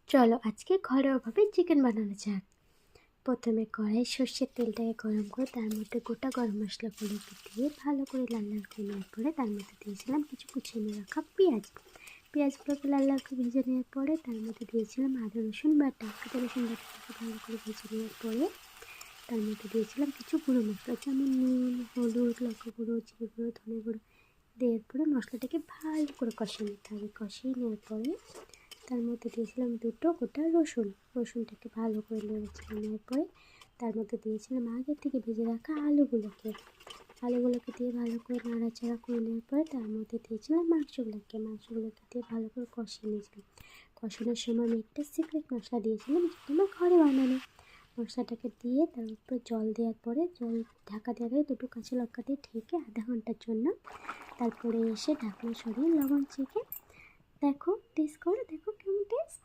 চলো আজকে ঘরোয়াভাবে চিকেন বানানো যাক। প্রথমে কড়াই সর্ষের তেলটাকে গরম করে তার মধ্যে গোটা গরম মশলাগুলোকে দিয়ে ভালো করে লাল লাল করে নেওয়ার পরে তার মধ্যে দিয়েছিলাম কিছু কুচিয়ে নিয়ে রাখা পেঁয়াজগুলোকে লাল লাল করে ভেজে নেওয়ার পরে তার মধ্যে দিয়েছিলাম আদা রসুন বাটা রসুন বাটাটাকে ভালো করে ভেজে নেওয়ার পরে তার মধ্যে দিয়েছিলাম কিছু গুঁড়ো মশলা যেমন নুন, হলুদ, লঙ্কা গুঁড়ো, জিরে গুঁড়ো, ধনে গুঁড়ো দেওয়ার পরে মশলাটাকে ভালো করে কষিয়ে নিতে হবে। কষিয়ে নেওয়ার পরে তার মধ্যে দিয়েছিলাম দুটো গোটা রসুনটাকে ভালো করে নেওয়ার পরে তার মধ্যে দিয়েছিলাম আগে থেকে ভেজে রাখা আলুগুলোকে দিয়ে ভালো করে নাড়াচাড়া করে নেওয়ার পরে তার মধ্যে দিয়েছিলাম মাংসগুলোকে দিয়ে ভালো করে কষিয়ে নিয়েছিলাম। কষানোর সময় আমি একটা সিক্রেট মশলা দিয়েছিলাম, যেটা আমার ঘরে বানানো। মশলাটাকে দিয়ে তার উপরে জল দেওয়ার পরে ঢাকা দেওয়ার দুটো কাঁচা লঙ্কা দিয়ে ঢেকে আধা ঘন্টার জন্য তারপরে এসে ঢাকনা সরিয়ে লবণ চেখে দেখো, টেস্ট করে দেখো কেমন টেস্ট।